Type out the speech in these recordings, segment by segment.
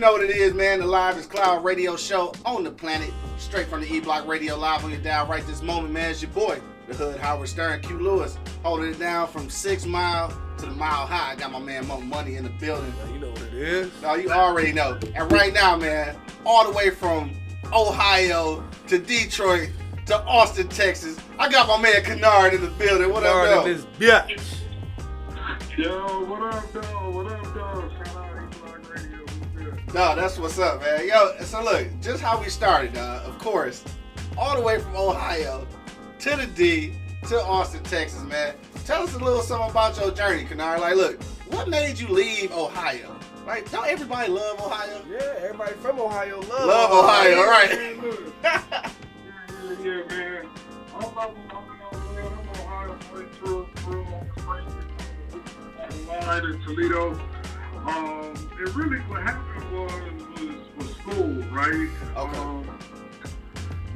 know what it is, man. The Live is Cloud radio show on the planet. Straight from the E-Block Radio live on your dial right this moment, man. It's your boy, the Hood Howard Stern, Q Lewis, holding it down from 6 Mile to the Mile High. I got my man Mo Money in the building. You know what it is. No, you already know. And right now, man, all the way from Ohio to Detroit to Austin, Texas, I got my man Kynard in the building. What up, though? This bitch. Yo, what up, dog? What up, dog? Shout out E-Block Radio. No, that's what's up, man. Yo, so look, just how we started, of course, all the way from Ohio to the D to Austin, Texas, man. Tell us a little something about your journey, Kynard. Like, look, what made you leave Ohio? Like, don't everybody love Ohio? Yeah, everybody from Ohio love Ohio, right? Yeah, man. I'm Ohio boy through line in Toledo. And really what happened was school, right? Okay.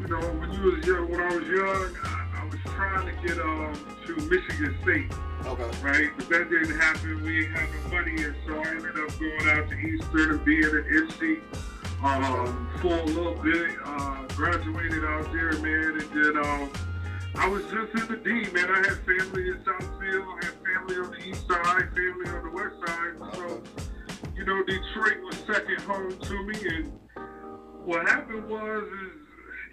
You know, when I was young, I was trying to get to Michigan State. Okay. Right? But that didn't happen. We ain't had no money, and so I ended up going out to Eastern and being at NC for a little bit. Graduated out there, man, and then I was just in the D, man. I had family in Southfield, I had family on the east side, family on the west side. So, you know, Detroit was second home to me. And what happened was,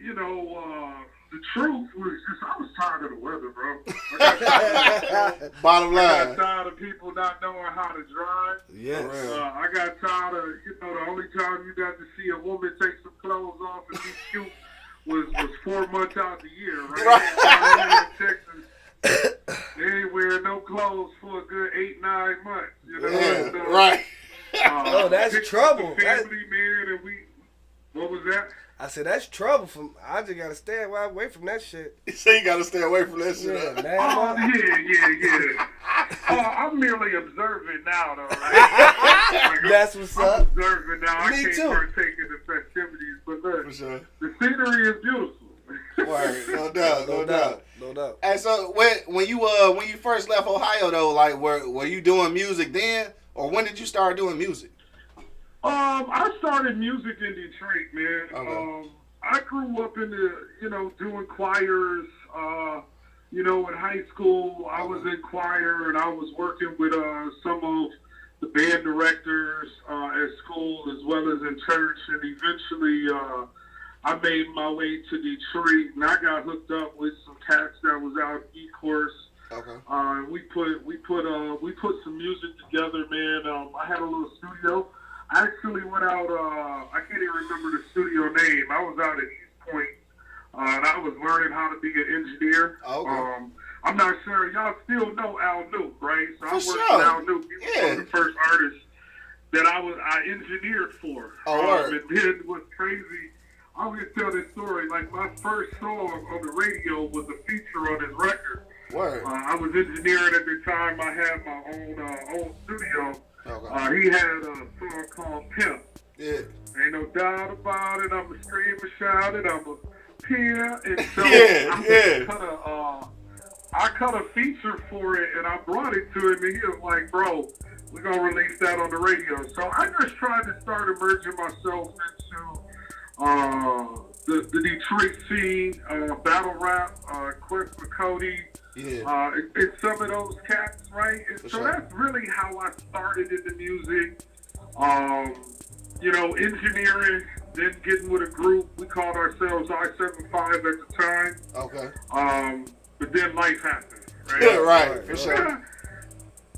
you know, the truth was just, I was tired of the weather, bro. Bottom line. I got tired of people not knowing how to drive. Yes. I got tired of, you know, the only time you got to see a woman take some clothes off and be cute was 4 months out the year, right? In Texas, they ain't wearing no clothes for a good 8-9 months, you know? Yeah, so, right. Oh, that's trouble. Family, man, and what was that? I said, that's trouble. I just got to stay away from that shit. You say you got to stay away from that shit. Yeah, man. Yeah. I'm merely observing now, though, right? Like, That's what's I'm up. observing now. I Me can't too. partake in the festivities, but look, For sure. the scenery is beautiful. Word. No doubt. No doubt. And so when you first left Ohio though, like were you doing music then, or when did you start doing music? I started music in Detroit, man. Okay. I grew up in doing choirs. You know, in high school, I was in choir, and I was working with some of the band directors at school as well as in church, and eventually I made my way to Detroit, and I got hooked up with some cats that was out E-Course. Okay. We put some music together, man. I had a little studio. I actually went out. I can't even remember the studio name. I was out at East Point, and I was learning how to be an engineer. Okay. I'm not sure y'all still know Al Nuke, right? So I worked with Al Nuke. He was one of the first artists that I engineered for. Word. And then what's crazy, I always tell this story. Like my first song on the radio was a feature on his record. Word. I was engineering at the time. I had my own studio. Okay. He had a song called Pimp. Yeah. Ain't no doubt about it. I'm a scream and shout it. I'm a pimp. And so I cut a feature for it, and I brought it to him, and he was like, bro, we're going to release that on the radio. So I just tried to start immersing myself into the Detroit scene, battle rap, Quest for Cody, and some of those cats, right? And so that's really how I started in the music. You know, engineering, then getting with a group. We called ourselves I-75 at the time. Okay. But then life happened, right? Yeah, right, for sure.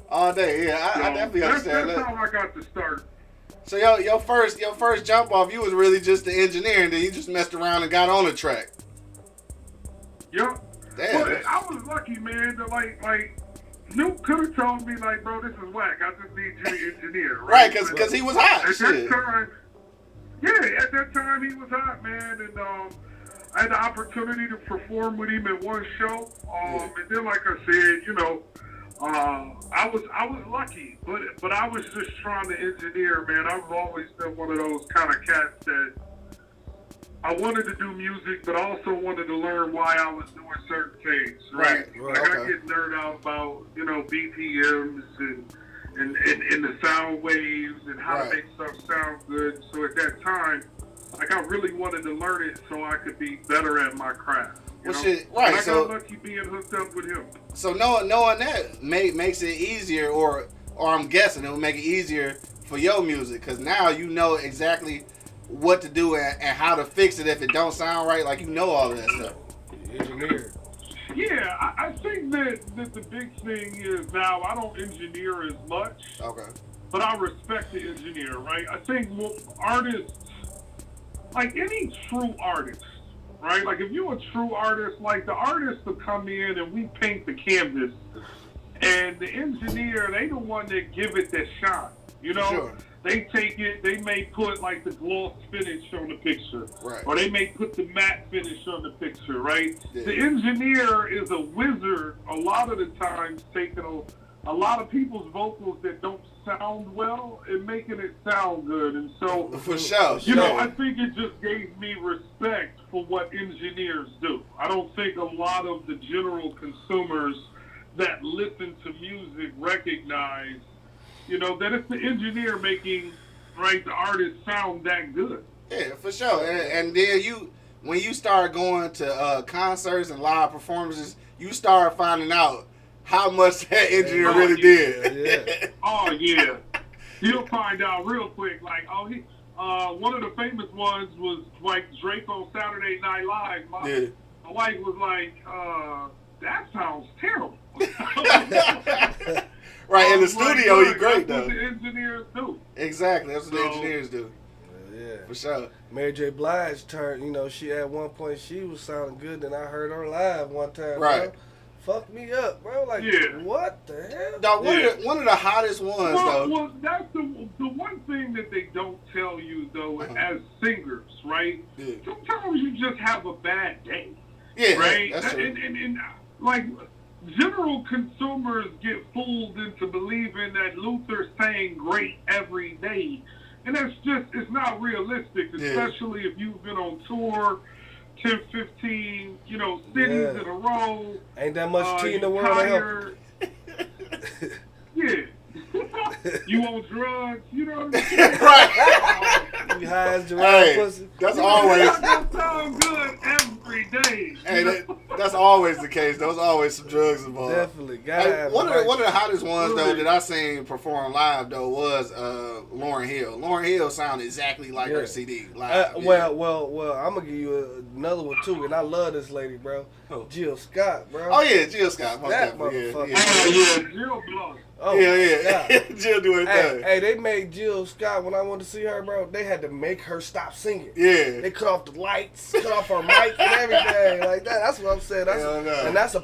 All day, yeah. I definitely understand that. That's how I got to start. So your first jump off, you was really just the engineer, and then you just messed around and got on the track. Yep. Damn. But I was lucky, man. That like Nuke could have told me, like, bro, this is whack. I just need you to engineer, right? Because he was hot. At that time he was hot, man, and I had the opportunity to perform with him in one show. And then, like I said, you know, I was lucky, but I was just trying to engineer, man. I've always been one of those kind of cats that I wanted to do music, but I also wanted to learn why I was doing certain things, right? Like I get nerd out about, you know, BPMs and and the sound waves and how to make stuff sound good. So at that time, like I really wanted to learn it so I could be better at my craft. You know? Right. And I So got lucky being hooked up with him. So knowing that makes it easier, or I'm guessing it will make it easier for your music, because now you know exactly what to do and how to fix it if it don't sound right. Like, you know all of that stuff. Engineer. Yeah, I think that the big thing is now I don't engineer as much. Okay. But I respect the engineer, right? I think artists, like any true artist, right? Like if you're a true artist, like the artist will come in and we paint the canvas, and the engineer, they the one that give it that shine, you know? Sure. They take it, they may put like the gloss finish on the picture. Right. Or they may put the matte finish on the picture, right? Yeah. The engineer is a wizard a lot of the times, taking a lot of people's vocals that don't sound well and making it sound good. And so, For sure. you know, I think it just gave me respect for what engineers do. I don't think a lot of the general consumers that listen to music recognize, you know, that it's the engineer making, right, the artist sound that good. Yeah, for sure. And then when you start going to concerts and live performances, you start finding out how much that engineer really did. Yeah. Oh, yeah. You'll find out real quick. Like, one of the famous ones was like Drake on Saturday Night Live. My wife was like, that sounds terrible. Right, in the studio, he's great, that's though. What the engineers do. Exactly, that's what the engineers do. Yeah. For sure. Mary J. Blige turned, you know, she at one point, she was sounding good, then I heard her live one time. Right. Bro. Fucked me up, bro. Like, what the hell? Dog, one of the hottest ones, though. Well, that's the one thing that they don't tell you, though, as singers, right? Yeah. Sometimes you just have a bad day. Yeah, right? that's true. And like, general consumers get fooled into believing that Luther's saying great every day. And that's just, it's not realistic, especially if you've been on tour 10, 15, you know, cities in a row. Ain't that much tea in the world to help. Yeah. You on drugs, you know what I'm saying? Right. You high as giraffe pussy. That's always. That sound good every day. Hey, that's always the case. There's always some drugs involved. Definitely. Hey, one of the hottest ones though that I seen perform live though was Lauryn Hill. Lauryn Hill sounded exactly like her CD live. Well, I'm gonna give you another one too, and I love this lady, bro. Jill Scott, bro. Oh yeah, Jill Scott. That motherfucker. Yeah, Jill blows. Oh, yeah. Jill do her thing. Hey, they made Jill Scott, when I wanted to see her, bro, they had to make her stop singing. Yeah. They cut off the lights, cut off her mic and everything like that. That's what I'm saying. And that's a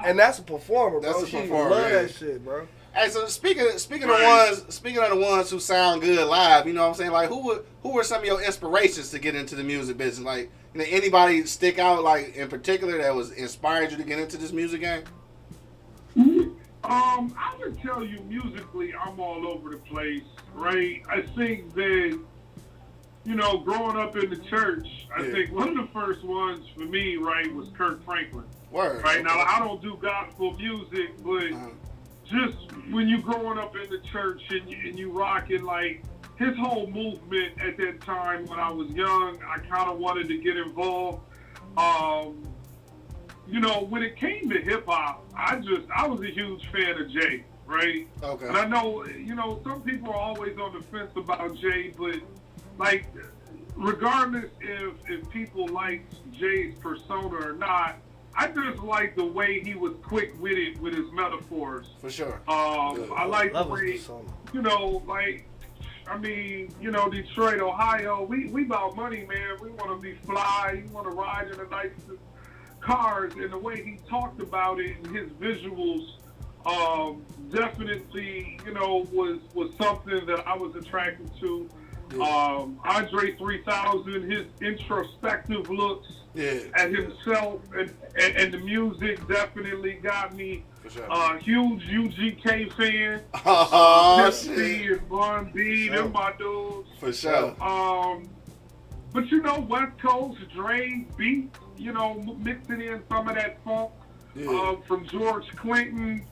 and that's a performer, bro. That's a she performer, love that shit, bro. Hey, so speaking of the ones who sound good live, you know what I'm saying? Like, who were some of your inspirations to get into the music business? Like, you know, anybody stick out like in particular that was inspired you to get into this music game? I would tell you musically, I'm all over the place, right? I think that, you know, growing up in the church, I think one of the first ones for me, right, was Kirk Franklin. Word. Right now, I don't do gospel music, but just when you growing up in the church and you rocking, like, his whole movement at that time when I was young, I kind of wanted to get involved. You know, when it came to hip hop, I was a huge fan of Jay, right? Okay. And I know, you know, some people are always on the fence about Jay, but like, regardless if people liked Jay's persona or not, I just like the way he was quick-witted with his metaphors. For sure. I like the way, you know, like, I mean, you know, Detroit, Ohio, we about money, man. We want to be fly. We want to ride in the nicest cars, and the way he talked about it and his visuals definitely, you know, was something that I was attracted to. Andre 3000, his introspective looks at himself and the music definitely got me. For sure. Huge UGK fan. Oh, shit. And Bun B, them my dudes. For sure. But you know, West Coast, Dre, beat, you know, mixing in some of that funk from George Clinton.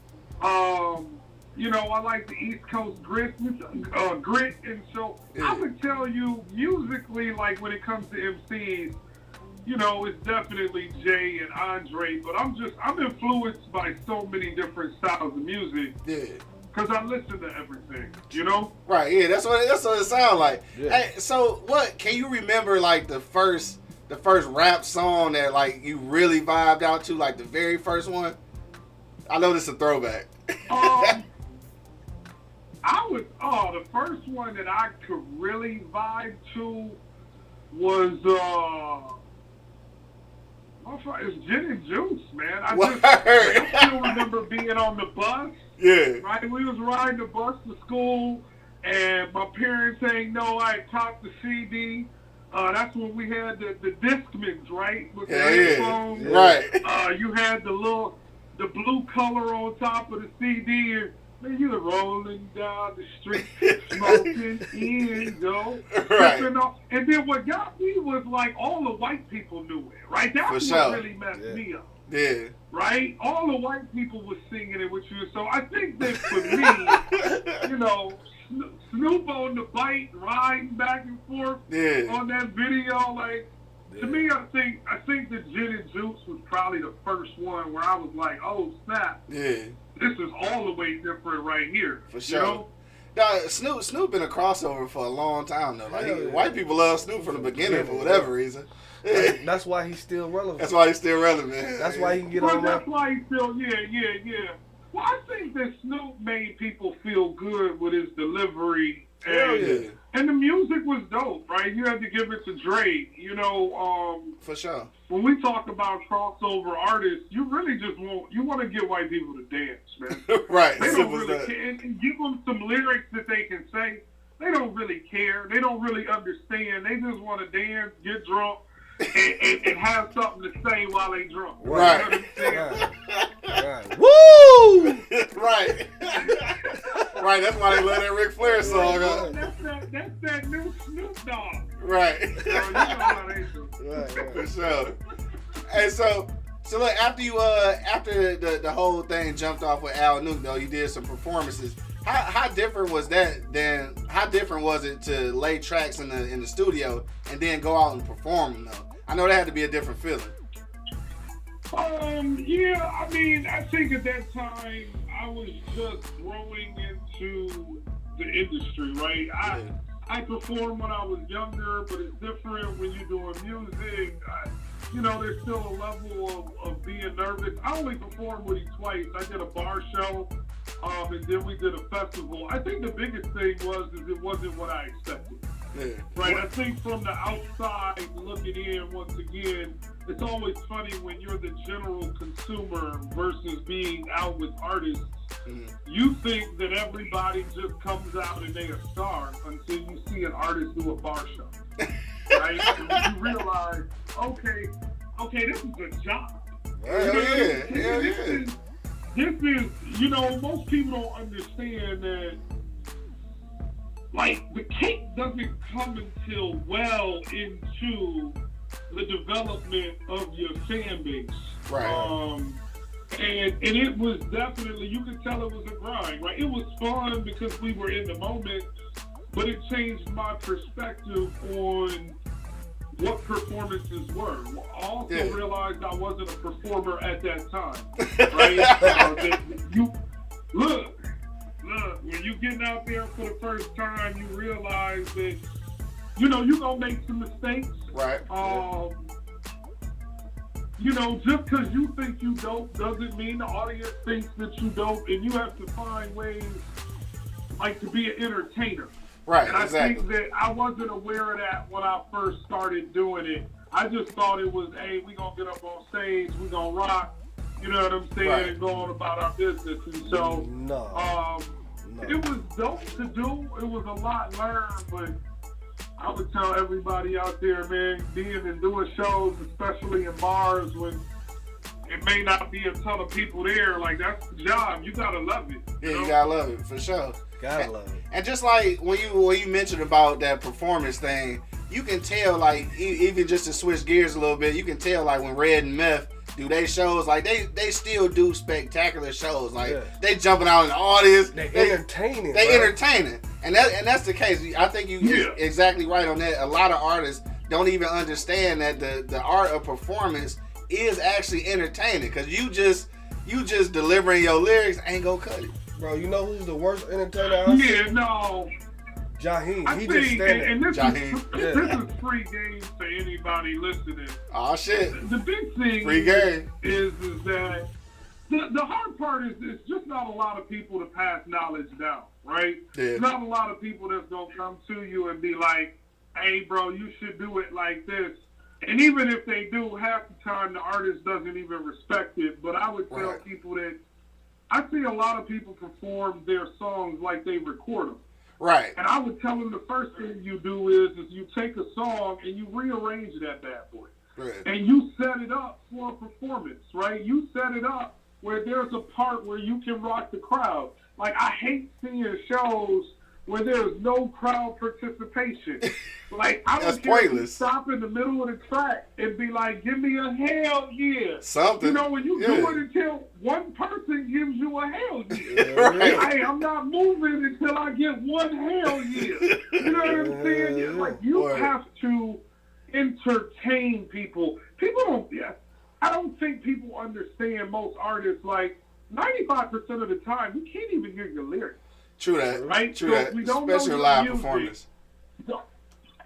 I like the East Coast grit, and so I would tell you musically, like when it comes to MCs, it's definitely Jay and Andre, but I'm influenced by so many different styles of music. Yeah. Cause I listen to everything, Right. Yeah. That's what it sounds like. Yeah. Hey, so what can you remember? Like the first rap song that like you really vibed out to, like the very first one. I know this is a throwback. The first one that I could really vibe to was it's Gin and Juice, man. I still remember being on the bus. Yeah. Right, we was riding the bus to school, and my parents ain't know I had copped the CD. That's when we had the Discmans, right? With the headphones. Yeah. Right. You had the blue color on top of the CD, and man, you were rolling down the street, smoking in, Right. And then what got me was like all the white people knew it, right? That's what really messed me up. Yeah. Right? All the white people were singing it with you. So I think that for me, Snoop on the bike, riding back and forth on that video, like, to me, I think the Gin and Juice was probably the first one where I was like, oh, snap. Yeah. This is all the way different right here. For sure. Now, Snoop been a crossover for a long time, though. Like, white people love Snoop from the beginning for whatever reason. That's why he's still relevant. That's why he's still relevant. That's why he can get well, on that's why he's still, yeah. Well, I think that Snoop made people feel good with his delivery. And the music was dope, right? You had to give it to Drake, For sure. When we talk about crossover artists, you really just want to get white people to dance, man. Right. They don't really care. And give them some lyrics that they can say. They don't really care. They don't really understand. They just want to dance, get drunk, and have something to say while they drunk. Right. Right. Woo! Right. Right. That's why they love that Ric Flair song. That's that new Snoop Dogg. Right. So you know how they do. Right. For sure. And so look, after the whole thing jumped off with Al Nuke, though, you did some performances. How different was that than? How different was it to lay tracks in the studio and then go out and perform them, though? I know that had to be a different feeling. Yeah, I mean, I think at that time I was just growing into the industry, right? I performed when I was younger, but it's different when you're doing music. There's still a level of being nervous. I only performed with him twice. I did a bar show, and then we did a festival. I think the biggest thing is it wasn't what I expected. Yeah. Right, I think from the outside looking in, once again, it's always funny when you're the general consumer versus being out with artists. Mm-hmm. You think that everybody just comes out and they're a star until you see an artist do a bar show. Right? And you realize, okay, this is a job. This is, most people don't understand that. Like, the cake doesn't come until well into the development of your fan base. Right. And it was definitely, you could tell it was a grind, right? It was fun because we were in the moment, but it changed my perspective on what performances were. I also realized I wasn't a performer at that time, right? Look, when you getting out there for the first time, you realize that, you're going to make some mistakes. Right. Just because you think you dope doesn't mean the audience thinks that you dope, and you have to find ways, like, to be an entertainer. Right, and exactly. I think that I wasn't aware of that when I first started doing it. I just thought it was, hey, we going to get up on stage, we going to rock, you know what I'm saying, and go on about our business. And so, it was dope to do. It was a lot learned, but I would tell everybody out there, man, being and doing shows, especially in bars when it may not be a ton of people there, like, that's the job. You gotta love it. You gotta love it, for sure. Gotta love it. And just like when you mentioned about that performance thing, you can tell, like, even just to switch gears a little bit, you can tell, like, when Red and Meth do they shows. Like they still do spectacular shows. Like Yeah. they jumping out in the audience. They entertaining. They bro. entertaining, and that's the case. I think you're exactly right on that. A lot of artists don't even understand that the art of performance is actually entertaining, because you just delivering your lyrics ain't gonna cut it. Bro, you know who's the worst entertainer out there? Yeah, no. Jaheim. I He think, just standing. and this Jaheim. is free game to anybody listening. Oh shit. The big thing Free game. is that the hard part is it's just not a lot of people to pass knowledge down, right? Yeah. Not a lot of people that's going to come to you and be like, hey, bro, you should do it like this. And even if they do, half the time the artist doesn't even respect it. But I would tell people that I see a lot of people perform their songs like they record them. Right. And I would tell them the first thing you do is you take a song and you rearrange that bad boy. Right. And you set it up for a performance, right? You set it up where there's a part where you can rock the crowd. Like, I hate seeing shows where there's no crowd participation. Like, I don't care if you stop in the middle of the track and be like, give me a hell yeah. Something. You know, when you do it until one person gives you a hell yeah. Right. Hey, I'm not moving until I get one hell yeah. You know what I'm saying? Like, you have to entertain people. People don't, I don't think people understand most artists. Like, 95% of the time, you can't even hear your lyrics. True that. Right? True So that. we don't Especially know live music. performance.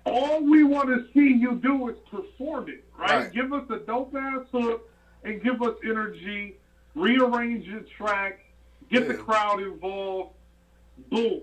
All we want to see you do is perform it, right? Right. Give us a dope-ass hook and give us energy, rearrange your track, get the crowd involved, boom.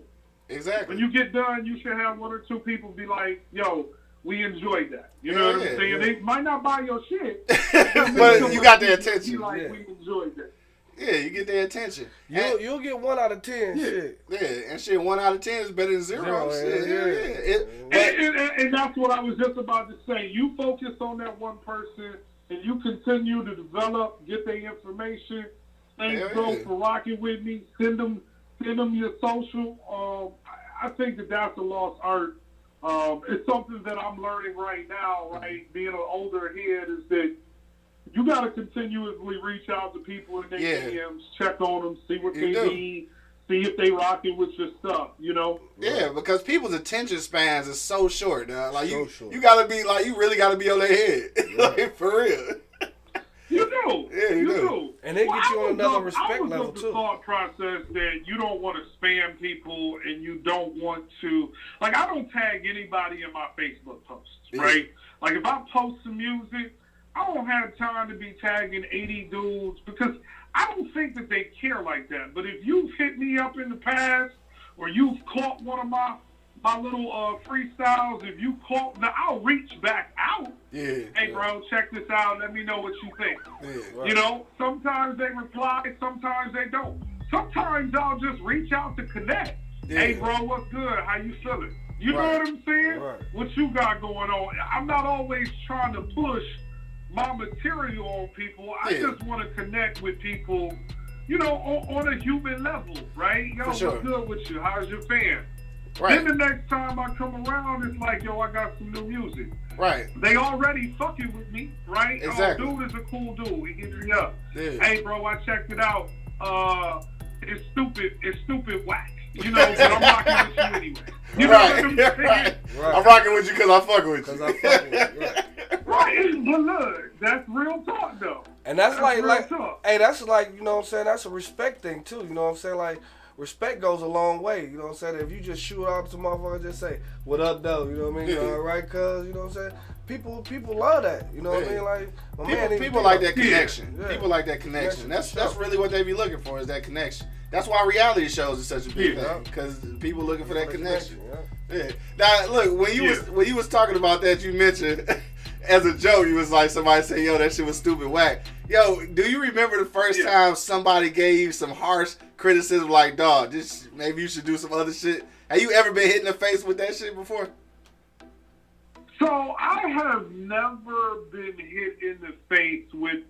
Exactly. When you get done, you should have one or two people be like, yo, we enjoyed that. You know what I'm saying? Yeah. They might not buy your shit, but you got their attention. be like, we enjoyed that. Yeah, you get their attention. You'll get 1 out of 10. Shit. Yeah, and shit, 1 out of 10 is better than 0. Shit, And that's what I was just about to say. You focus on that one person, and you continue to develop, get their information. Thanks, bro, for rocking with me. Send them your social. I think that's a lost art. It's something that I'm learning right now, right? Being an older head, is that you got to continuously reach out to people in their DMs, check on them, see what they need, see if they rocking with your stuff, you know? Yeah, because people's attention spans is so short, dog. Like, short. You gotta be, like, you really gotta be on their head. Like, for real. You do. Yeah, you do. And they get you on another respect level, the too. thought process that you don't want to spam people and you don't want to, like, I don't tag anybody in my Facebook posts, right? Like, if I post some music, I don't have time to be tagging 80 dudes, because I don't think that they care like that. But if you've hit me up in the past, or you've caught one of my little freestyles, if you caught, I'll reach back out. Yeah. Hey, bro, check this out. Let me know what you think. Yeah. You know, sometimes they reply, sometimes they don't. Sometimes I'll just reach out to connect. Yeah. Hey, bro, what's good? How you feeling? You know what I'm saying? Right. What you got going on? I'm not always trying to push my material on people. I just want to connect with people, you know, on a human level, right? Yo, what's good with you? How's your fan? Right. Then the next time I come around, it's like, yo, I got some new music. Right. They already fucking with me, right? Exactly. Oh, dude is a cool dude. He hits me up. Yeah. Hey, bro, I checked it out. It's stupid whack. You know, but I'm rocking with you anyway. You know what I'm saying? Right. I'm rocking with you because I fuck with you. Right. But look, that's real talk, though. And that's like, talk. hey, that's like, you know what I'm saying? That's a respect thing, too. You know what I'm saying? Like, respect goes a long way. You know what I'm saying? If you just shoot out to motherfuckers, just say, what up, though? You know what I mean? All right, cuz, you know what I'm saying? People love that. You know what I mean? Like, people like that connection. Yeah. People like that connection. That's really what they be looking for, is that connection. That's why reality shows is such a big thing, because people looking for that connection. Yeah. Now, look, when you was talking about that, you mentioned as a joke, you was like, somebody said, yo, that shit was stupid whack. Yo, do you remember the first time somebody gave you some harsh criticism, like, dog, this maybe you should do some other shit? Have you ever been hit in the face with that shit before? So I have never been hit in the face with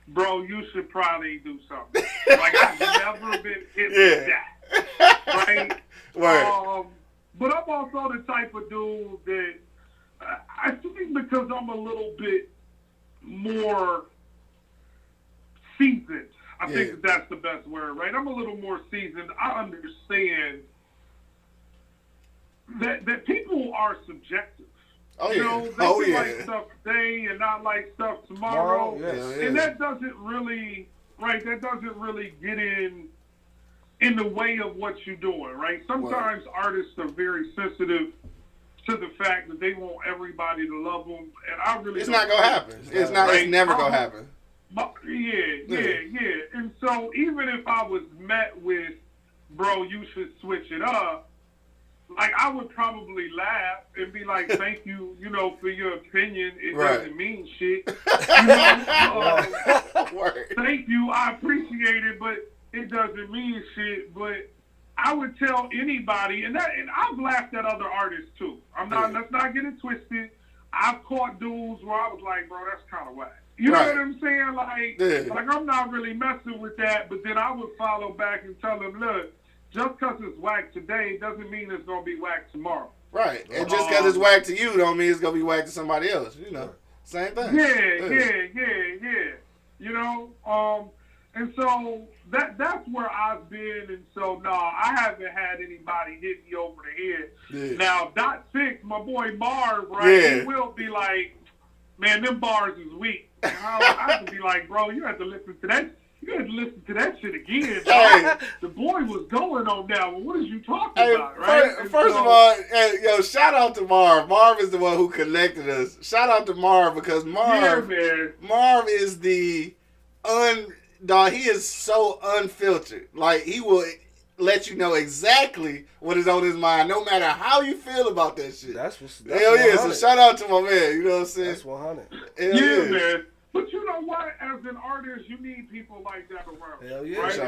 bro, you should probably do something. Like, I've never been hit with that. Right? Right. But I'm also the type of dude that I think, because I'm a little bit more seasoned. I think that's the best word, right? I'm a little more seasoned. I understand that people are subjective. Oh, you know, they can like stuff today and not like stuff tomorrow. And that doesn't really, right, that doesn't really get in the way of what you're doing, right? Sometimes artists are very sensitive to the fact that they want everybody to love them, and I really it's not gonna happen. It's not. Right? It's never gonna happen. Yeah. And so even if I was met with, bro, you should switch it up, like I would probably laugh and be like, thank you, you know, for your opinion. It doesn't mean shit. You know, thank you, I appreciate it, but it doesn't mean shit. But I would tell anybody, and I've laughed at other artists too. Let's not get it twisted. I've caught dudes where I was like, bro, that's kind of whack. You know what I'm saying? Like I'm not really messing with that, but then I would follow back and tell them, look, just because it's whack today doesn't mean it's going to be whack tomorrow. Right. And just because it's whack to you don't mean it's going to be whack to somebody else. You know, same thing. Yeah. You know, and so that's where I've been. And so, I haven't had anybody hit me over the head. Yeah. Now, Dot 6, my boy Marv, right, he will be like, man, them bars is weak. I have to be like, bro, you have to listen to that. You had to listen to that shit again. Hey. The boy was going on that one. What is you talking about, right? First of all, shout out to Marv. Marv is the one who connected us. Shout out to Marv because Marv is the he is so unfiltered. Like, he will let you know exactly what is on his mind, no matter how you feel about that shit. That's hell yeah. So shout out to my man. You know what I'm saying? That's 100. Yeah, man. But you know what? As an artist, you need people like that around. Hell yeah. Right?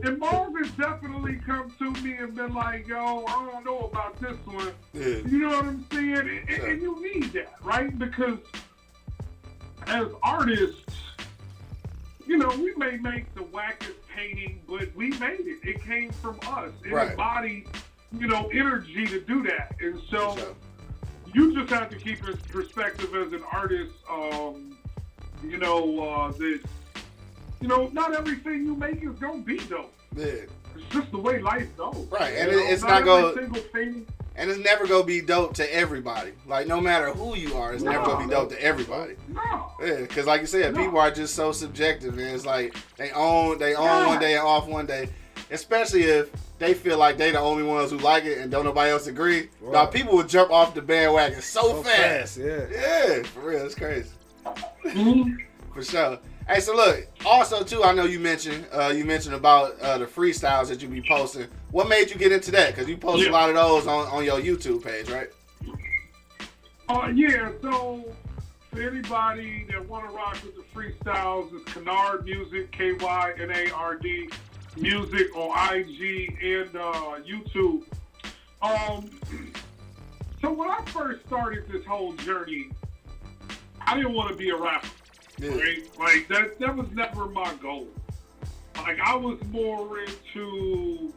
And Marv has definitely come to me and been like, yo, I don't know about this one. Yeah. You know what I'm saying? And you need that, right? Because as artists, you know, we may make the wackest painting, but we made it. It came from us. It embodied, you know, energy to do that. And so you just have to keep in perspective as an artist, you know, that, you know, not everything you make is going to be dope. Yeah. It's just the way life goes. Right. And it's not going to... And it's never going to be dope to everybody. Like, no matter who you are, it's never going to be dope to everybody. No. Yeah, because like you said, people are just so subjective. And it's like, they own one day and off one day. Especially if they feel like they the only ones who like it and don't nobody else agree. Right. Now, people will jump off the bandwagon so fast. Yeah, for real. It's crazy. For sure. Hey, so look, also too, I know you mentioned about the freestyles that you be posting. What made you get into that? Because you post a lot of those on your YouTube page, right? Yeah. So for anybody that want to rock with the freestyles, it's Kynard Music, Kynard Music on IG and YouTube. So when I first started this whole journey, I didn't want to be a rapper. Yeah. Right? Like that was never my goal. Like I was more into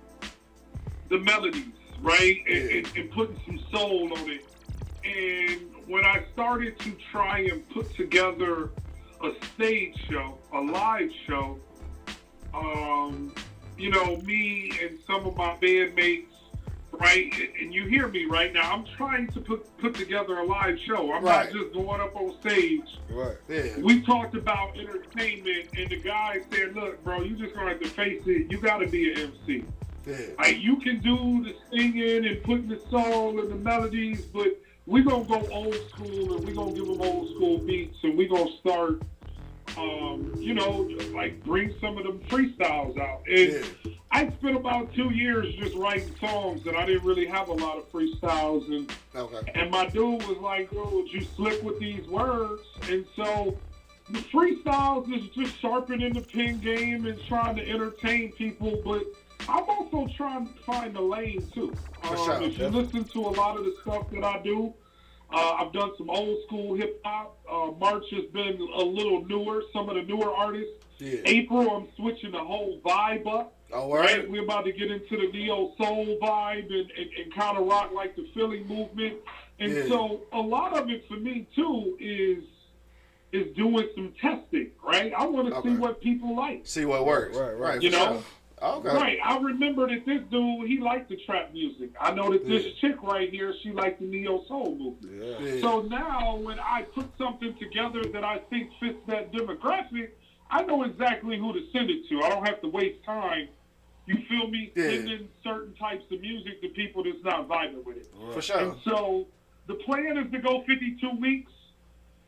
the melodies, right? And putting some soul on it. And when I started to try and put together a stage show, a live show, you know, me and some of my bandmates, right? And you hear me right now. I'm trying to put together a live show. I'm not just going up on stage. Right. Yeah. We talked about entertainment, and the guy said, look, bro, you just going to have to face it. You got to be an MC. Yeah. Like, you can do the singing and putting the soul and the melodies, but we're going to go old school, and we're going to give them old school beats, and we're going to start, you know, like bring some of them freestyles out. And I spent about 2 years just writing songs, and I didn't really have a lot of freestyles. And my dude was like, dude, you slip with these words. And so the freestyles is just sharpening the pen game and trying to entertain people, but I'm also trying to find the lane too. If you listen to a lot of the stuff that I do, I've done some old school hip hop. March has been a little newer, some of the newer artists. Yeah. April, I'm switching the whole vibe up. Oh, right. We're about to get into the neo soul vibe and kind of rock like the Philly movement. And so a lot of it for me too is is doing some testing, right? I want to see what people like. See what works. Right. You know? Okay. Right. I remember that this dude, he liked the trap music. I know that this chick right here, she liked the neo soul movement. Yeah. So now when I put something together that I think fits that demographic, I know exactly who to send it to. I don't have to waste time. You feel me? Sending certain types of music to people that's not vibing with it. For sure. And so the plan is to go 52 weeks.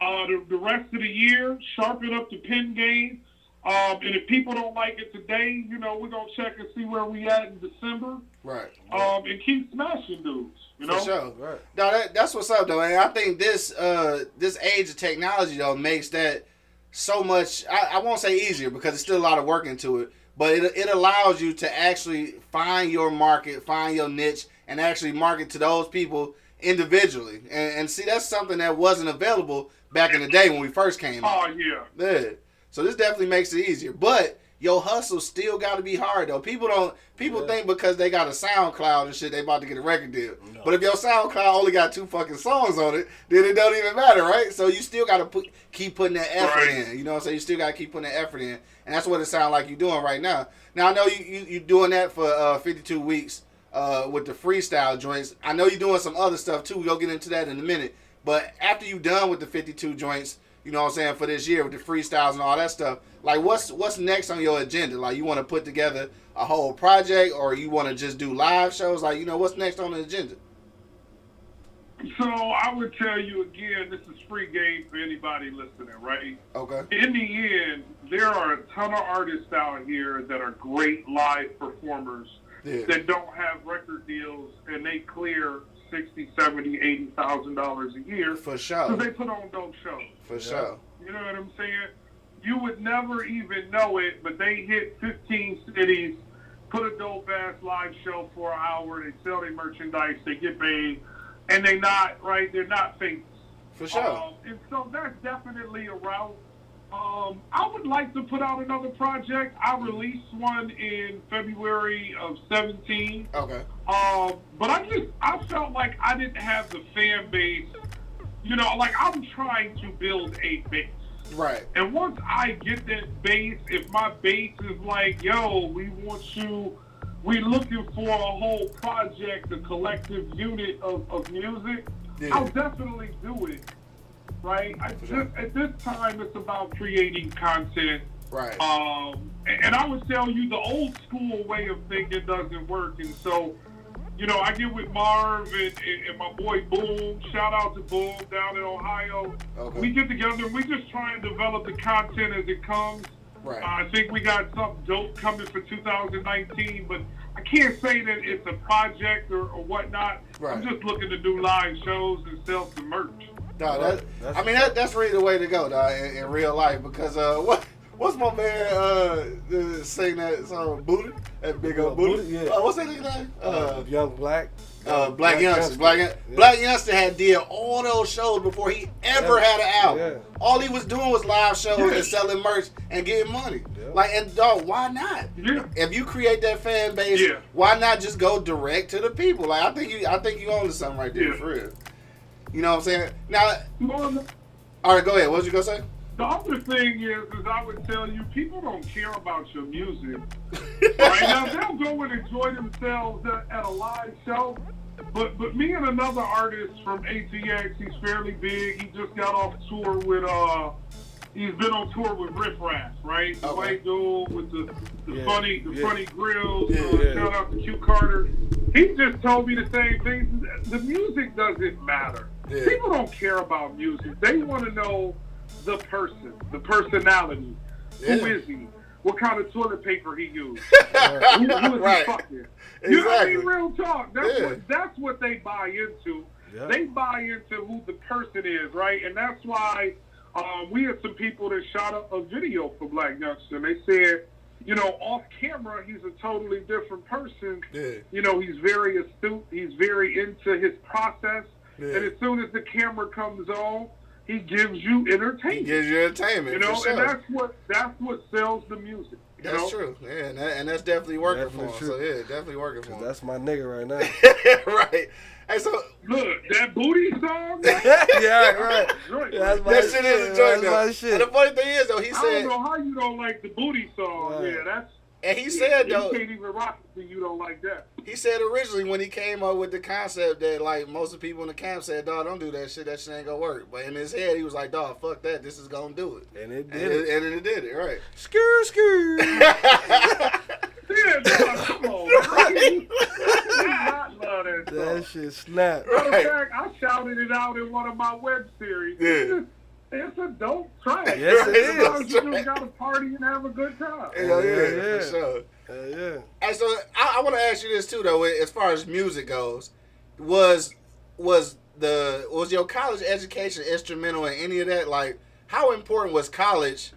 The rest of the year, sharpen up the pen game. And if people don't like it today, you know, we're going to check and see where we at in December. Right. And keep smashing dudes, you know? For sure. Right. No, that's what's up, though. And I think this age of technology, though, makes that so much, I won't say easier because there's still a lot of work into it, but it allows you to actually find your market, find your niche, and actually market to those people individually. And see, that's something that wasn't available back in the day when we first came out. Oh, yeah. Yeah. So this definitely makes it easier. But your hustle still got to be hard, though. People think because they got a SoundCloud and shit, they about to get a record deal. No. But if your SoundCloud only got 2 fucking songs on it, then it don't even matter, right? So you still got to keep putting that effort in. You know what I'm saying? You still got to keep putting that effort in. And that's what it sounds like you're doing right now. Now, I know you're doing that for 52 weeks with the freestyle joints. I know you're doing some other stuff, too. We'll get into that in a minute. But after you're done with the 52 joints, you know what I'm saying, for this year with the freestyles and all that stuff, like what's next on your agenda? Like, you want to put together a whole project, or you want to just do live shows? Like, you know, what's next on the agenda? So I would tell you again, this is free game for anybody listening, right? Okay. In the end, there are a ton of artists out here that are great live performers that don't have record deals, and they clear $60,000, $70,000, $80,000 a year. For sure. Because they put on dope shows. For sure. You know what I'm saying? You would never even know it, but they hit 15 cities, put a dope-ass live show for an hour, they sell their merchandise, they get paid, and they're not famous. For sure. And so that's definitely a route. I would like to put out another project. I released one in February of 17. Okay. But I felt like I didn't have the fan base. You know, like, I'm trying to build a base. Right. And once I get that base, if my base is like, yo, we're looking for a whole project, a collective unit of music, I'll definitely do it. Right? At this time, it's about creating content. Right. And I would tell you the old school way of thinking doesn't work. And so, you know, I get with Marv and my boy Boom. Shout out to Boom down in Ohio. Okay. We get together and we just try and develop the content as it comes. Right. I think we got something dope coming for 2019, but I can't say that it's a project or whatnot. Right. I'm just looking to do live shows and sell some merch. No, that's really the way to go, dog, in real life. Because what's my man sing that song, Buddha? That big old Buddha? Yeah. What's that nigga name? Young Black. Black Youngster. Black Youngster had did all those shows before he ever had an album. Yeah. All he was doing was live shows and selling merch and getting money. Yeah. Like, and dog, why not? Yeah. If you create that fan base, why not just go direct to the people? Like, I think you own to something right there, for real. You know what I'm saying? Now, all right, go ahead. What was you gonna say? The other thing is I would tell you, people don't care about your music. Right now, they'll go and enjoy themselves at a live show. But me and another artist from ATX, he's fairly big. He just got off tour with he's been on tour with Riff Raff, right? The white dude with the funny grills. Shout out to Q Carter. He just told me the same thing. The music doesn't matter. Yeah. People don't care about music. They want to know the person, the personality. Yeah. Who is he? What kind of toilet paper he used? Who is he fucking? You know what I mean? Real talk. That's what they buy into. Yeah. They buy into who the person is, right? And that's why we had some people that shot up a video for Black Youngster. And they said, you know, off camera, he's a totally different person. Yeah. You know, he's very astute. He's very into his process. Yeah. And as soon as the camera comes on, he gives you entertainment. He gives you entertainment. You know, for sure. And that's what sells the music. That's true. Yeah, and that's definitely working Definitely for him. true. So yeah, definitely working for him. That's my nigga right now. Right. Hey, so Look, that booty song. Yeah, right. That's my that shit is a joint That's though. my And shit. the funny thing is though, he I said, don't know how you don't like the booty song. Right. Yeah, that's. and he said though, you can't even rock it if you don't like that. he said originally when he came up with the concept that like most of the people in the camp said, dog, don't do that shit. That shit ain't gonna work. But in his head, he was like, dog, fuck that. This is gonna do it. And it And did it. it did it, right? Skrr. Yeah, no, come on. Man. Not love that song. That shit snap. Matter Right. of fact, I shouted it out in one of my web series. Yeah. It's a dope track. Yes, it As long is. as you just got to party and have a good time. Hell yeah, Yeah. for sure. Yeah. Hey, so I want to ask you this too, though. As far as music goes, was your college education instrumental in any of that? Like, how important was college,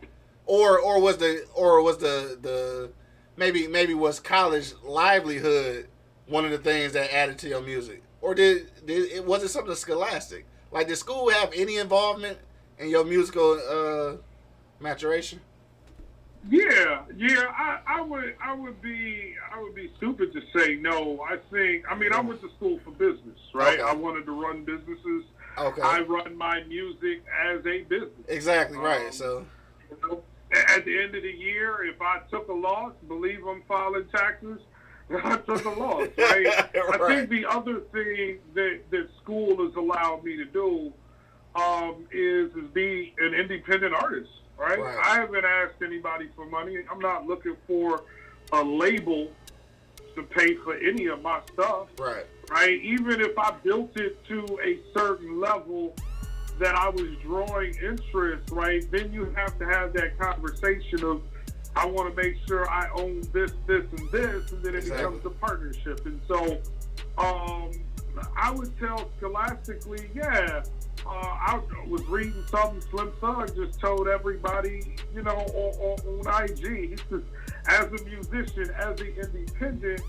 or was the maybe was college livelihood one of the things that added to your music, or was it something scholastic? Like, did school have any involvement in your musical maturation? Yeah. I would be stupid to say no. I went to school for business, right? Okay. I wanted to run businesses. Okay. I run my music as a business. Exactly right. So. You know, at the end of the year, if I took a loss, believe I'm filing taxes, I took a loss, right? I think the other thing that school has allowed me to do is be an independent artist, right? I haven't asked anybody for money. I'm not looking for a label to pay for any of my stuff, right? Even if I built it to a certain level that I was drawing interest, right? Then you have to have that conversation of, I want to make sure I own this, and this, and then it becomes a partnership. And so, I would tell scholastically, I was reading something Slim Thug just told everybody, you know, on IG. He says, as a musician, as an independent,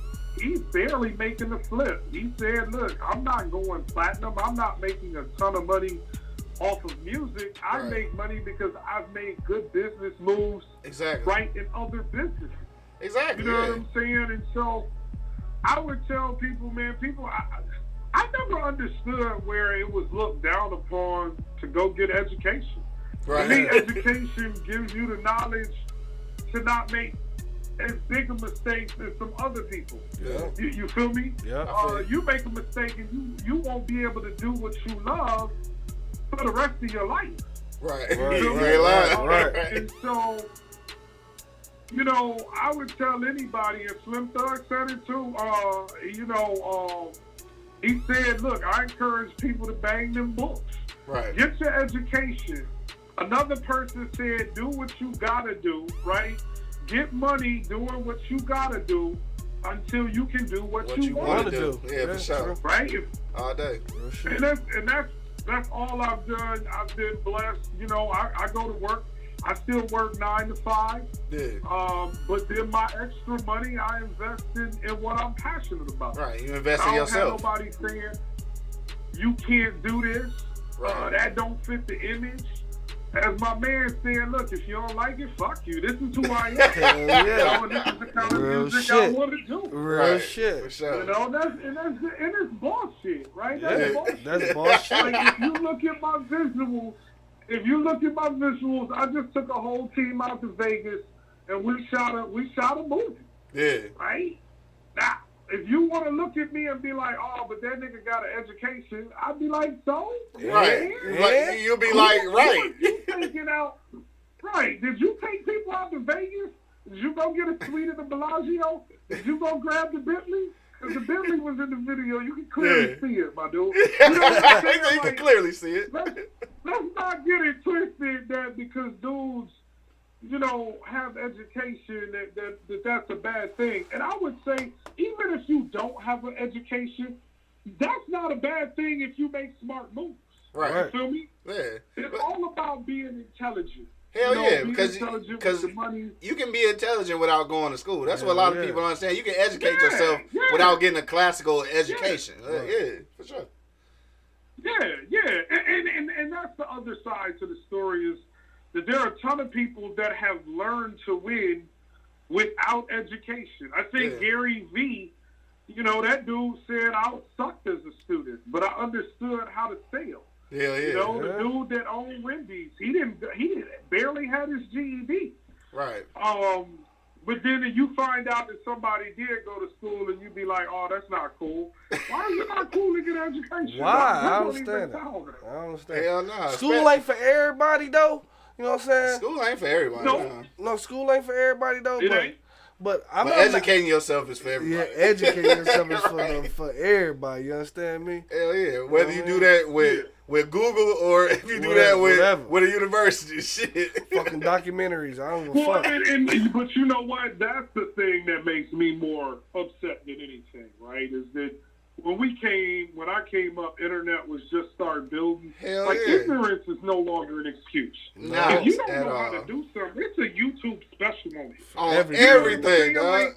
he's barely making a flip. He said, look, I'm not going platinum. I'm not making a ton of money off of music. I make money because I've made good business moves right in other businesses. Exactly. You know what I'm saying? And so I would tell people, man, I never understood where it was looked down upon to go get education. Right. To me, education gives you the knowledge to not make as big a mistake as some other people. Yeah. You feel me? Yeah. You make a mistake and you won't be able to do what you love for the rest of your life. Right. Right. And so, you know, I would tell anybody, and Slim Thug said it too, he said, look, I encourage people to bang them books. Right. Get your education. Another person said, do what you gotta do, right? Get money doing what you gotta do until you can do what you want to do. Yeah, for sure. Right? All day. And that's all I've done. I've been blessed. You know, I go to work. I still work 9 to 5. Yeah. But then my extra money I invest in what I'm passionate about. Right. You invest in yourself. I don't have nobody saying you can't do this. Right. That don't fit the image. As my man said, look, if you don't like it, fuck you. This is who I am. Hell yeah. You know, and this is the kind of Real music shit. I want to do. Real shit. For sure. You know, and it's bullshit, right? Yeah, That's bullshit. that's bullshit. Like, if you look at my visuals, I just took a whole team out to Vegas and we shot a movie. Yeah. Right? Now, if you want to look at me and be like, oh, but that nigga got an education, I'd be like, so? Right. Yeah. Like, you'll be like, right. You taking out, right. Did you take people out to Vegas? Did you go get a suite at the Bellagio? Did you go grab the Bentley? Because the Bentley was in the video. You can clearly see it, my dude. You know what I'm saying? You can clearly see it. Let's not get it twisted that because dudes, you know, have education that's a bad thing. And I would say, even if you don't have an education, that's not a bad thing if you make smart moves. Right. You feel me? Yeah. It's all about being intelligent. Hell you know, yeah, being because intelligent with the money. you can be intelligent without going to school. That's what a lot of people don't understand. You can educate yourself Yeah. without getting a classical education. Yeah, for sure. Yeah. And that's the other side to the story is that there are a ton of people that have learned to win without education. I think Gary Vee, you know, that dude said I sucked as a student, but I understood how to sell. Yeah. You know, the dude that owned Wendy's, he barely had his GED. Right. But then you find out that somebody did go to school, and you be like, "Oh, that's not cool." Why are you not cool to get an education? Why? I don't understand that. I don't understand. Hell no. School ain't for everybody though. You know what I'm saying? School ain't for everybody. No, school ain't for everybody though. It ain't. But educating yourself is for everybody. Yeah, educating yourself is for everybody. You understand me? Hell yeah. Whether you do that with Google or if you do that with a university, shit. Fucking documentaries. I don't give a fuck. But you know what? That's the thing that makes me more upset than anything, right? Is that when I came up, internet was just started building. Hell yeah. Ignorance is no longer an excuse. No, if you don't know how to do something, it's a YouTube special on it. On everything, dog.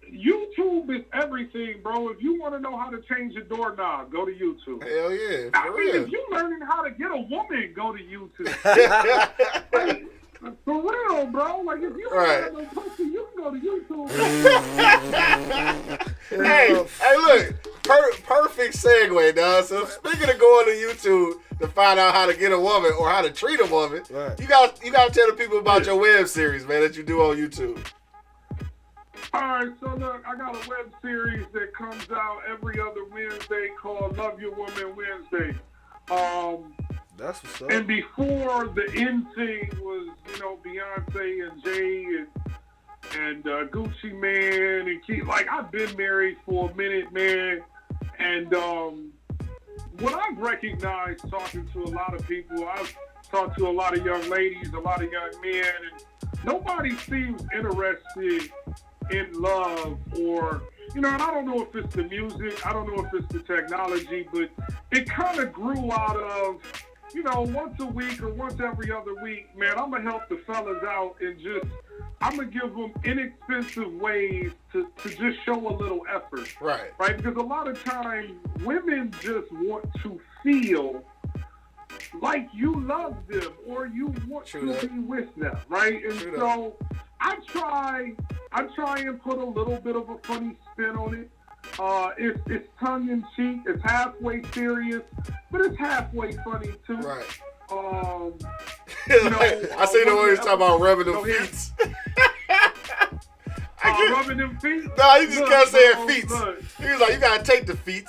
YouTube is everything, bro. If you want to know how to change a doorknob, go to YouTube. Hell yeah, for real. If you learning how to get a woman, go to YouTube. For real, bro. Like, if you don't have no pussy, you can go to YouTube. hey, look. Perfect segue, dog. So, speaking of going to YouTube to find out how to get a woman or how to treat a woman, you got to tell the people about your web series, man, that you do on YouTube. All right, so look, I got a web series that comes out every other Wednesday called Love Your Woman Wednesday. That's what's up. And before the NSYNC was, you know, Beyonce and Jay and Gucci Mane and Keith. Like, I've been married for a minute, man. And what I've recognized talking to a lot of people, I've talked to a lot of young ladies, a lot of young men, and nobody seems interested in love or, you know, and I don't know if it's the music, I don't know if it's the technology, but it kind of grew out of, you know, once a week or once every other week, man, I'm going to help the fellas out and I'm going to give them inexpensive ways to just show a little effort. Right. Right? Because a lot of times women just want to feel like you love them or you want to be with them, right? And so I try and put a little bit of a funny spin on it. It's tongue in cheek. It's halfway serious, but it's halfway funny too. Right. You know, I see the way he's talking about rubbing them feet. Rubbing them feet? No, he just kept saying feet. He was like, you gotta take the feet.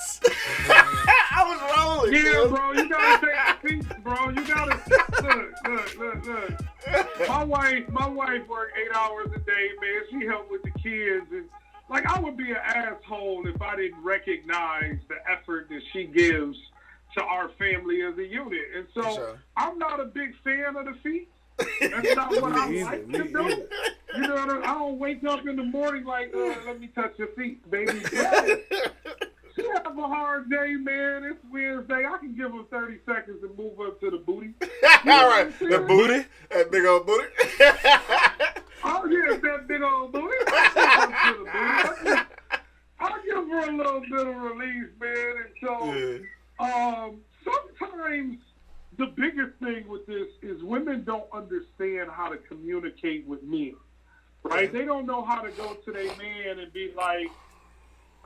I was rolling. Yeah, bro, you gotta take the feet, bro. You gotta look. My wife worked 8 hours a day, man. She helped with the kids, and like I would be an asshole if I didn't recognize the effort that she gives to our family as a unit. And so I'm not a big fan of the feet. That's not what I like to do. You know what I mean? I don't wake up in the morning like, let me touch your feet, baby. She have a hard day, man. It's Wednesday. I can give her 30 seconds to move up to the booty. All right, the booty, that big old booty. Oh yeah, that big old booty. I'll give her a little bit of release, man. And so, sometimes the biggest thing with this is women don't understand how to communicate with men, right? They don't know how to go to their man and be like,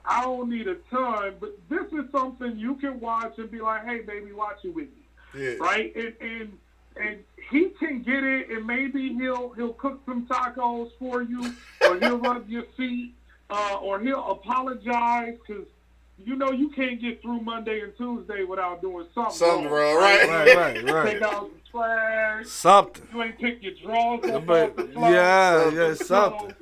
I don't need a ton, but this is something you can watch and be like, hey, baby, watch it with me, right? And he can get it, and maybe he'll cook some tacos for you, or he'll rub your feet, or he'll apologize because, you know, you can't get through Monday and Tuesday without doing something wrong, right. Take out the trash. Something. You ain't pick your drawers up off the floor. Yeah, something.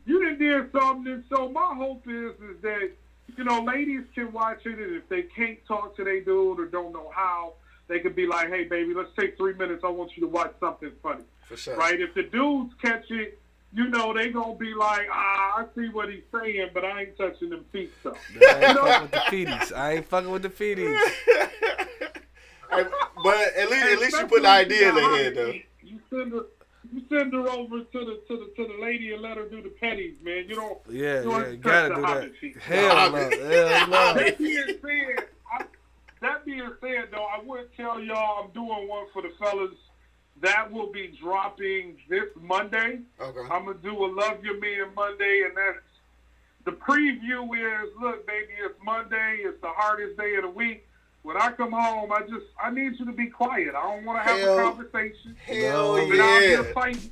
You done did something, and so my hope is that, you know, ladies can watch it, and if they can't talk to their dude or don't know how, they could be like, hey, baby, let's take 3 minutes. I want you to watch something funny. For sure. Right? If the dudes catch it, you know, they going to be like, I see what he's saying, but I ain't touching them feet, so. I ain't fucking with the feeties. But at least you put the idea in their head, though. You send her over to the lady and let her do the petties, man. You don't. Yeah, you gotta do that. Hell no. That being said, though, I would tell y'all I'm doing one for the fellas That will be dropping this Monday. Okay. I'm going to do a Love Your Man Monday, and that's the preview is, look, baby, it's Monday. It's the hardest day of the week. When I come home, I need you to be quiet. I don't want to have a conversation. Hell I've been out yeah. here fighting.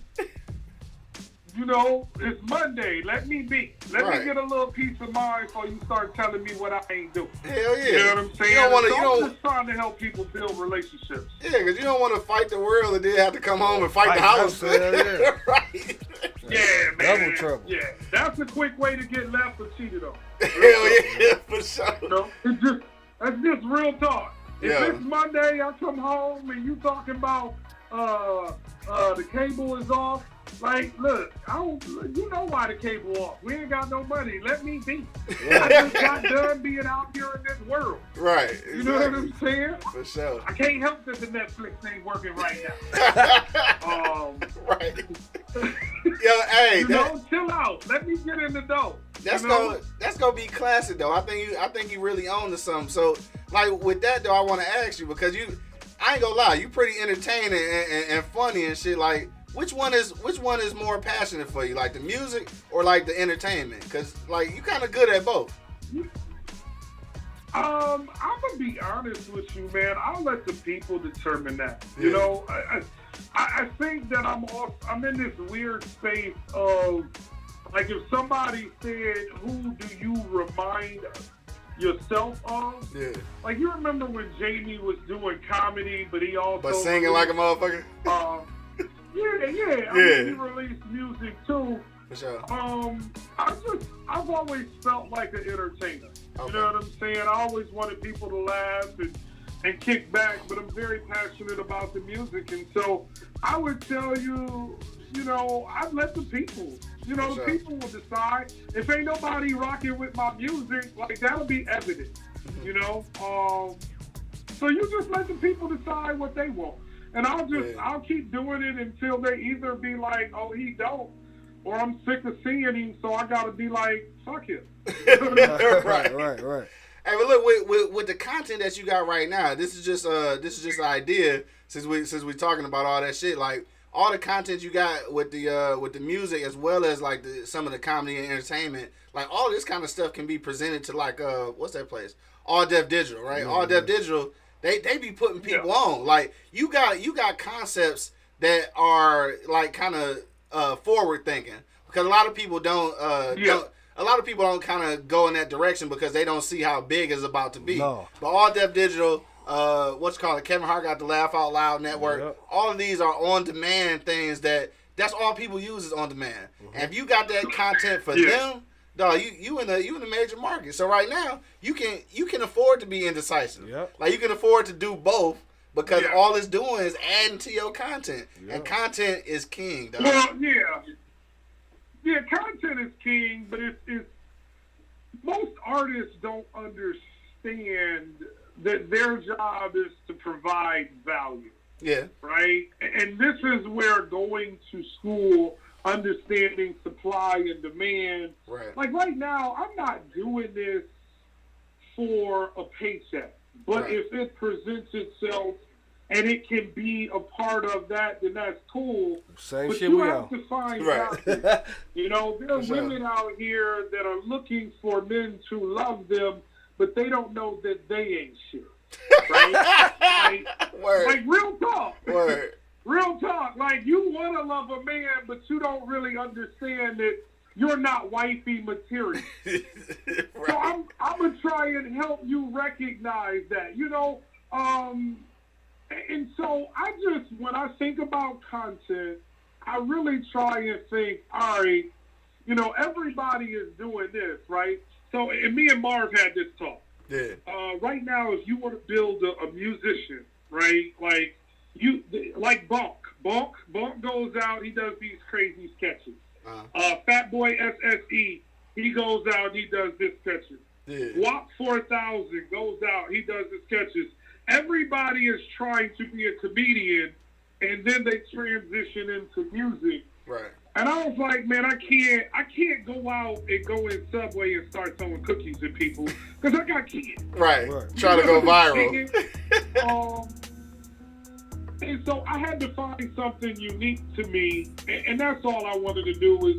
You know, it's Monday. Let me be. Let me get a little peace of mind before you start telling me what I ain't doing. Hell yeah. You know what I'm saying? I'm just trying to help people build relationships. Yeah, because you don't want to fight the world and then have to come home and fight the house. Yeah. Right. Yeah, man. Double trouble. Yeah, that's a quick way to get left or cheated on. Hell yeah, for sure. You know, that's just real talk. If it's Monday, I come home and you talking about the cable is off. Like, look, you know why the cable off. We ain't got no money. Let me be. I just got done being out here in this world. Right. Exactly. You know what I'm saying? For sure. I can't help that the Netflix ain't working right now. Right. Yo, hey, chill out. Let me get in the dough. That's gonna be classic though. I think you really own to something. So like with that though, I want to ask you because I ain't gonna lie, you pretty entertaining and funny and shit. Like which one is more passionate for you, like the music or like the entertainment? Because like you kind of good at both. I'm gonna be honest with you, man. I'll let the people determine that. Yeah. You know, I think that I'm in this weird space of like if somebody said, "Who do you remind yourself of?" Yeah. Like you remember when Jamie was doing comedy, but he also singing like a motherfucker. Yeah. I mean, he released music too. For sure. I've always felt like an entertainer. Okay. You know what I'm saying? I always wanted people to laugh and kick back, but I'm very passionate about the music, and so I would tell you, I'd let the people. The people will decide. If ain't nobody rocking with my music, like that'll be evident. So you just let the people decide what they want. And I'll keep doing it until they either be like, oh, he don't, or I'm sick of seeing him, so I gotta be like, fuck him. Right. Hey, but look, with the content that you got right now, this is just an idea since we talking about all that shit. Like all the content you got with the music as well as like some of the comedy and entertainment, like all this kind of stuff can be presented to like what's that place? All Def Digital, right? Mm-hmm. All Def Digital. They be putting people on. Like you got concepts that are like kind of forward thinking because a lot of people don't kind of go in that direction because they don't see how big it's about to be. No. But All Def Digital, Kevin Hart got the Laugh Out Loud Network. Yep. All of these are on demand things that's all people use is on demand. Mm-hmm. And if you got that content for them, dog, you in the major market. So right now you can afford to be indecisive. Yep. Like you can afford to do both because all it's doing is adding to your content, and content is king, dog. Well, content is king, but it's most artists don't understand that their job is to provide value. Yeah. Right? And this is where going to school, understanding supply and demand. Right. Like right now, I'm not doing this for a paycheck. But if it presents itself and it can be a part of that, then that's cool. Same but shit you we have on. To find out. There are women out here that are looking for men to love them, but they don't know that they ain't shit. Right? like real talk. Word. Real talk. Like you want to love a man, but you don't really understand that you're not wifey material. Right. So I'm gonna try and help you recognize that. And so when I think about content, I really try and think, all right, everybody is doing this, right? So, and me and Marv had this talk. Yeah. Right now, if you want to build a musician, right, like Bonk goes out, he does these crazy sketches. Fat Boy SSE, he goes out, he does this sketches. Yeah. WAP 4000 goes out, he does the sketches. Everybody is trying to be a comedian, and then they transition into music. Right. And I was like, man, I can't go out and go in Subway and start throwing cookies at people because I got kids. Right. Try to go viral. And And so I had to find something unique to me, and that's all I wanted to do was,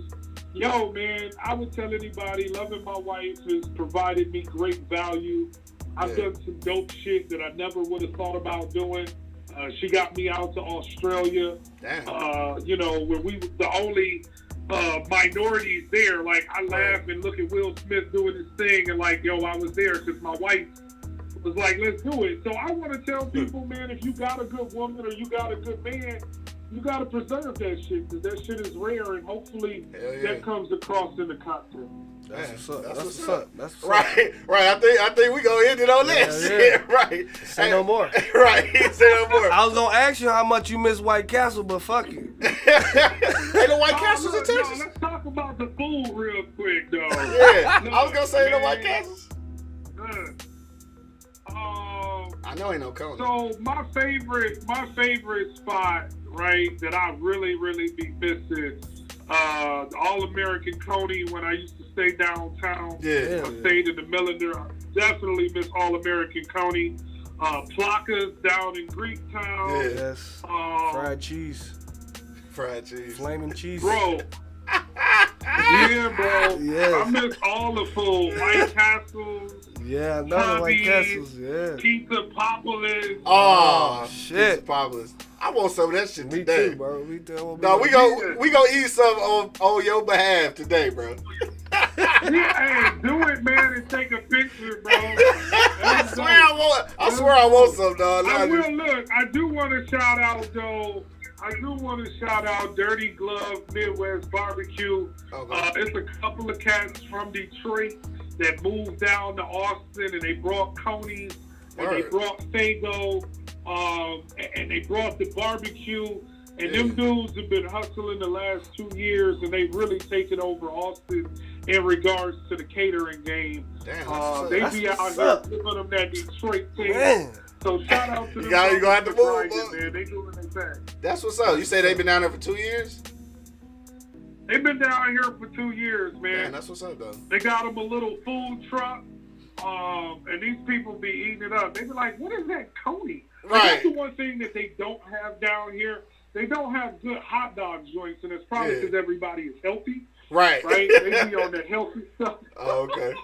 yo, man, I would tell anybody, loving my wife has provided me great value. I've done some dope shit that I never would have thought about doing. She got me out to Australia, you know, where we were the only minorities there. Like, I laugh and look at Will Smith doing his thing and like, yo, I was there because my wife was like, let's do it. So I want to tell people, man, if you got a good woman or you got a good man, you got to preserve that shit because that shit is rare, and hopefully that comes across in the content. That's what's up. That's what's up. That's what's Right, right. I think we gonna end it on that shit. Right. Say no more. Right. Say no more. I was gonna ask you how much you miss White Castle, but fuck it. Ain't no White Castles in Texas. No, let's talk about the food real quick, though. Yeah, I was gonna say no White Castles. I know ain't no Coney. So my favorite spot, right, that I really be missing, the All-American Coney when I used to stay downtown. Yeah. I stayed in the Milliner. I definitely miss All-American Coney. Placa's down in Greektown. Yeah. Yes. Fried cheese. Fried cheese. Flaming cheese. Bro. Yeah, bro. Yes. I miss all the food. White Castles. Yeah, I know the White Castles. Yeah. Pizza Populous. Oh, shit. Pizza Populous. I want some of that shit Me today. too, bro. Me too. No, we gonna eat some on your behalf today, bro. Yeah, hey, do it, man, and take a picture, bro. I swear I want some, dog. I will. Look, I do want to shout out, though. I do want to shout out Dirty Glove Midwest Barbecue. Okay. It's a couple of cats from Detroit that moved down to Austin, and they brought Coney's, and they brought Fago, and they brought the barbecue. And them dudes have been hustling the last 2 years, and they've really taken over Austin in regards to the catering game. Damn, they be out here giving them that Detroit thing. Man. So shout out to them. You gonna have to move, man. They doing their thing. That's what's up. You say they've been down there for 2 years? They've been down here for 2 years, man. Man, that's what's up, though. They got them a little food truck, and these people be eating it up. They be like, what is that Coney? Right. That's the one thing that they don't have down here. They don't have good hot dog joints, and it's probably because everybody is healthy. Right. Right? They be on that healthy stuff. Oh, okay.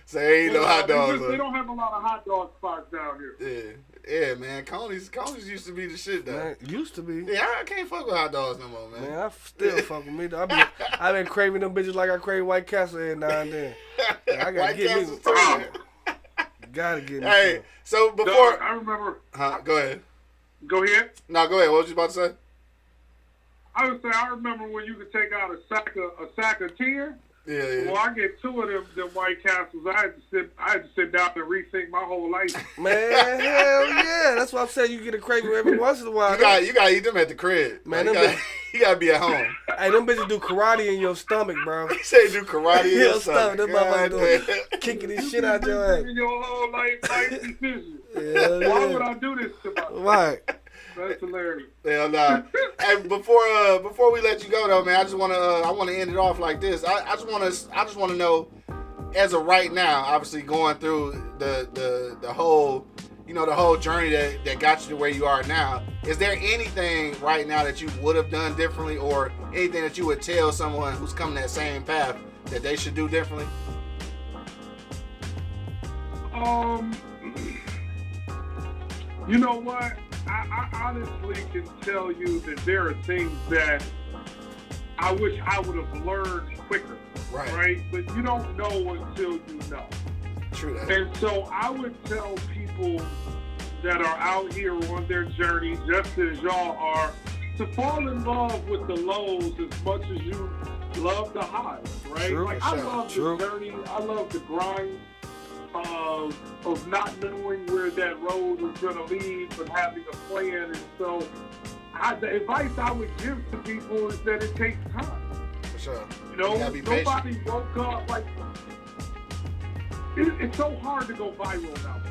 So ain't no hot dogs. They don't have a lot of hot dog spots down Yeah. here. Yeah, man. Coney's used to be the shit, though. Man, used to be. Yeah, I can't fuck with hot dogs no more, man. Man, I still fuck with me. I been craving them bitches like I crave White Castle every now and then. I gotta White get Castles me. too, man. Gotta get me. Hey, some. so before... Dog, I remember... Go ahead. Go ahead. No, go ahead. What was you about to say? I would say I remember when you could take out a sack of 10. Yeah. Well, I get 2 of them White Castles. I had to sit down and rethink my whole life. Man, hell yeah. That's why I'm saying you get a craving every once in a while. You gotta eat them at the crib. Man, like, you gotta be at home. Hey, them bitches do karate in your stomach, bro. They say do karate in your stomach. Them motherfuckers doing kicking this shit out your ass. Your whole life decision. Yeah, Why would I do this to myself? Right. That's hilarious. Hell nah. Hey, before we let you go though, man, I wanna end it off like this. I just wanna know, as of right now, obviously going through the whole, the whole journey that got you to where you are now. Is there anything right now that you would have done differently, or anything that you would tell someone who's coming that same path that they should do differently? You know what? I honestly can tell you that there are things that I wish I would have learned quicker. Right? But you don't know until you know. True that. And so I would tell people that are out here on their journey, just as y'all are, to fall in love with the lows as much as you love the highs, right? True, like, I love the journey. I love the grind of not knowing where that road was going to lead, but having a plan. And so the advice I would give to people is that it takes time. For sure. Nobody woke up like... It's so hard to go viral now.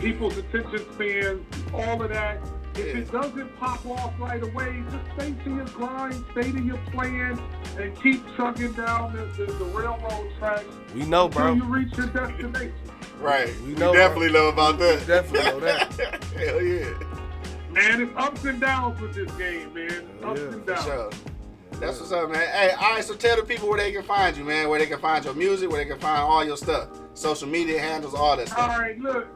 People's attention spans, all of that. If it doesn't pop off right away, just stay to your grind, stay to your plan, and keep trucking down the railroad tracks. We know, bro. Until you reach your destination. Right. We know, definitely know about that. We definitely know that. Hell yeah. Man, it's ups and downs with this game, man. Ups and For downs. sure. That's what's up, man. Hey, all right, so tell the people where they can find you, man. Where they can find your music, where they can find all your stuff. Social media handles, all that stuff. All right, look,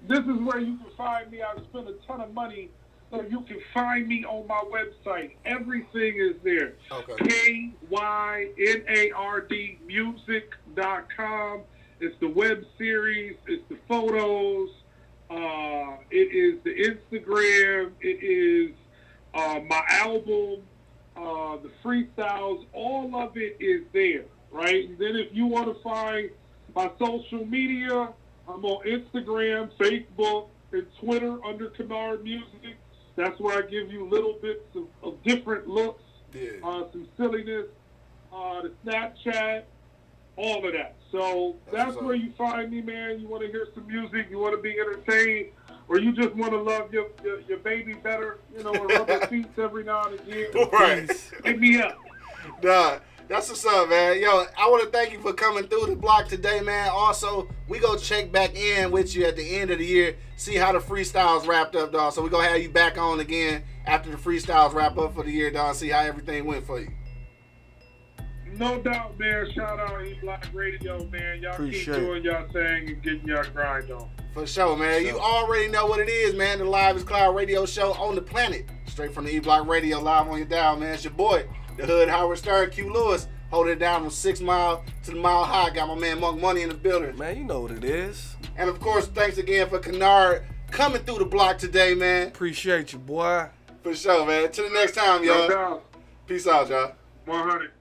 this is where you can find me. I've spent a ton of money, so you can find me on my website. Everything is there. Okay. KYNARD music.com. It's the web series. It's the photos. It is the Instagram. It is my album, the freestyles. All of it is there, right? And then if you want to find my social media, I'm on Instagram, Facebook, and Twitter under Kynard Music. That's where I give you little bits of different looks, some silliness, the Snapchat, all of that. So that's where you find me, man. You want to hear some music, you want to be entertained, or you just want to love your baby better, and rub her feet every now and again. Right. Hit me up. Nah, that's what's up, man. Yo, I want to thank you for coming through the block today, man. Also, we go check back in with you at the end of the year, see how the freestyles wrapped up, dog. So we going to have you back on again after the freestyles wrap up for the year, dog, see how everything went for you. No doubt, man. Shout out E-Block Radio, man. Y'all Appreciate keep doing y'all thing and getting y'all grind on. For sure, man. You already know what it is, man. The Live Cloud radio show on the planet. Straight from the E-Block Radio, live on your dial, man. It's your boy, the Hood Howard Stern, Q Lewis, holding it down from 6 Mile to the Mile High. Got my man Monk Money in the building. Man, you know what it is. And of course, thanks again for Kynard coming through the block today, man. Appreciate you, boy. For sure, man. Till the next time, y'all. No doubt. Peace out, y'all. 100.